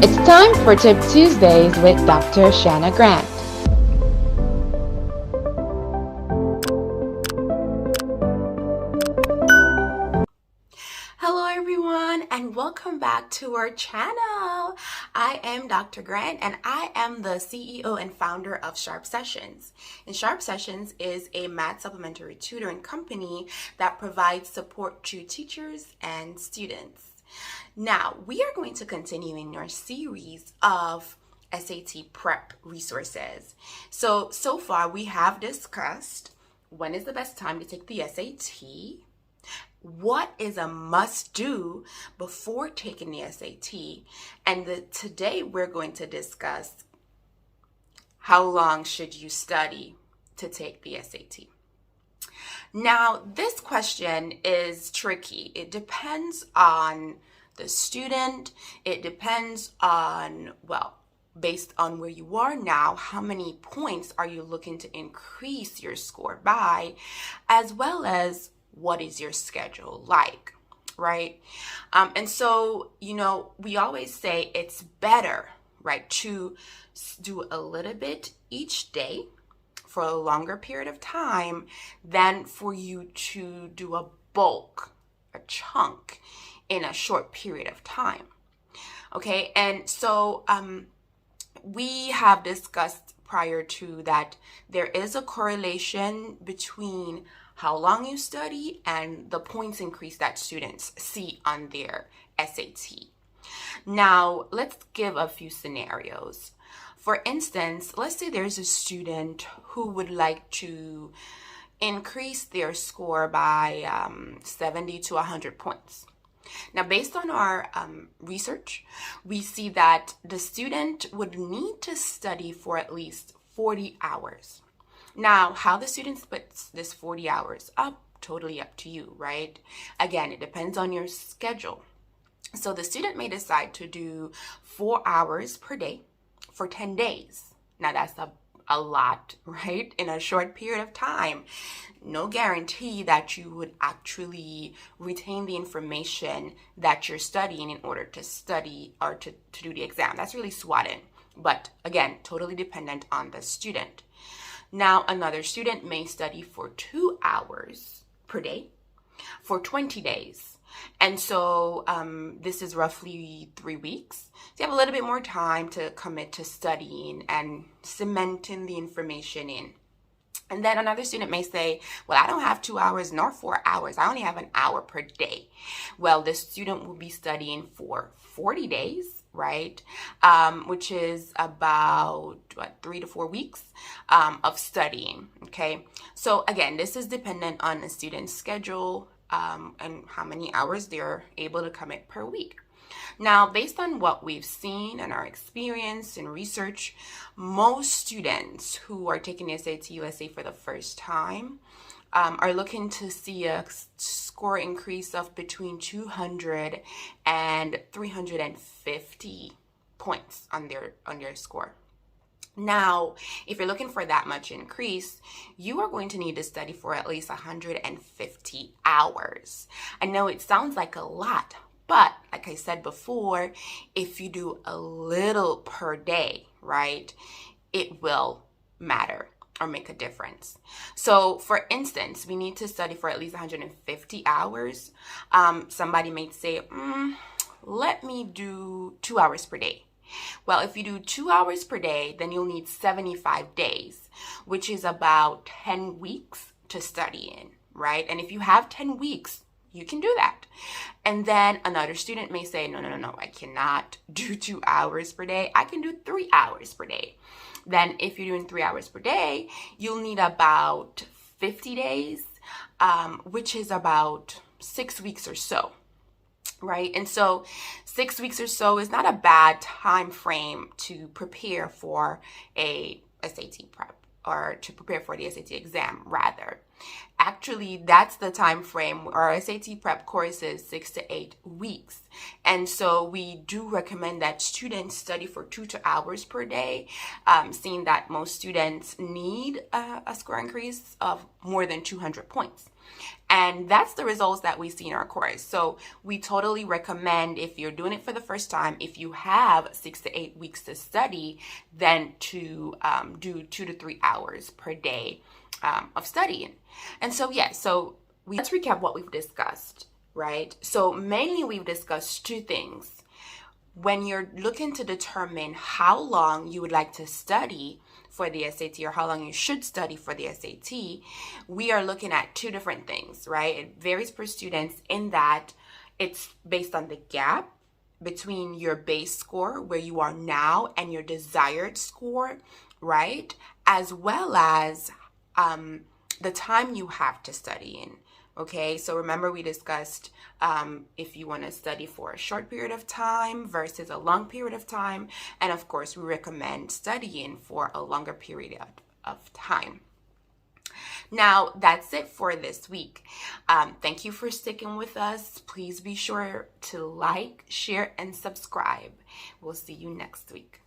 It's time for Tip Tuesdays with Dr. Shanna Grant. Hello everyone and welcome back to our channel. I am Dr. Grant and I am the CEO and founder of Sharp Sessions. And Sharp Sessions is a math supplementary tutoring company that provides support to teachers and students. Now, we are going to continue in our series of SAT prep resources. So far we have discussed when is the best time to take the SAT, what is a must-do before taking the SAT, and today we're going to discuss how long should you study to take the SAT. Now, this question is tricky. It depends on the student. It depends on, based on where you are now, how many points are you looking to increase your score by, as well as what is your schedule like, right? And so, we always say it's better, right, to do a little bit each day for a longer period of time than for you to do a chunk in a short period of time. Okay, and so we have discussed prior to that there is a correlation between how long you study and the points increase that students see on their SAT. Now, let's give a few scenarios. For instance, let's say there's a student who would like to increase their score by 70 to 100 points. Now, based on our research, we see that the student would need to study for at least 40 hours. Now, how the student splits this 40 hours up, totally up to you, right? Again, it depends on your schedule. So the student may decide to do 4 hours per day for 10 days. Now, that's a lot, right? In a short period of time. No guarantee that you would actually retain the information that you're studying in order to study or to do the exam. That's really swatting. But again, totally dependent on the student. Now, another student may study for 2 hours per day for 20 days. And so this is roughly 3 weeks. So you have a little bit more time to commit to studying and cementing the information in. And then another student may say, well, I don't have 2 hours nor 4 hours. I only have an hour per day. Well, the student will be studying for 40 days, right? Which is about 3 to 4 weeks of studying, okay? So again, this is dependent on the student's schedule and how many hours they're able to commit per week. Now, based on what we've seen and our experience and research, most students who are taking the SAT, let's say for the first time, are looking to see a score increase of between 200 and 350 points on their score. Now, if you're looking for that much increase, you are going to need to study for at least 150 hours. I know it sounds like a lot, but like I said before, if you do a little per day, right, it will matter or make a difference. So for instance, we need to study for at least 150 hours. Somebody may say, let me do 2 hours per day. Well, if you do 2 hours per day, then you'll need 75 days, which is about 10 weeks to study in, right? And if you have 10 weeks, you can do that. And then another student may say, no, I cannot do 2 hours per day. I can do 3 hours per day. Then if you're doing 3 hours per day, you'll need about 50 days, which is about 6 weeks or so. Right? And so 6 weeks or so is not a bad time frame to prepare for a SAT prep or to prepare for the SAT exam rather. Actually, that's the time frame. Our SAT prep course is 6 to 8 weeks. And so we do recommend that students study for 2 hours per day, seeing that most students need a score increase of more than 200 points. And that's the results that we see in our course. So we totally recommend, if you're doing it for the first time, if you have 6 to 8 weeks to study, then to do 2 to 3 hours per day of studying. And so, let's recap what we've discussed, right? So mainly we've discussed two things. When you're looking to determine how long you would like to study for the SAT, or how long you should study for the SAT, we are looking at two different things, right? It varies per students in that it's based on the gap between your base score, where you are now, and your desired score, right? As well as the time you have to study in. Okay, so remember we discussed if you want to study for a short period of time versus a long period of time. And of course, we recommend studying for a longer period of time. Now, that's it for this week. Thank you for sticking with us. Please be sure to like, share, and subscribe. We'll see you next week.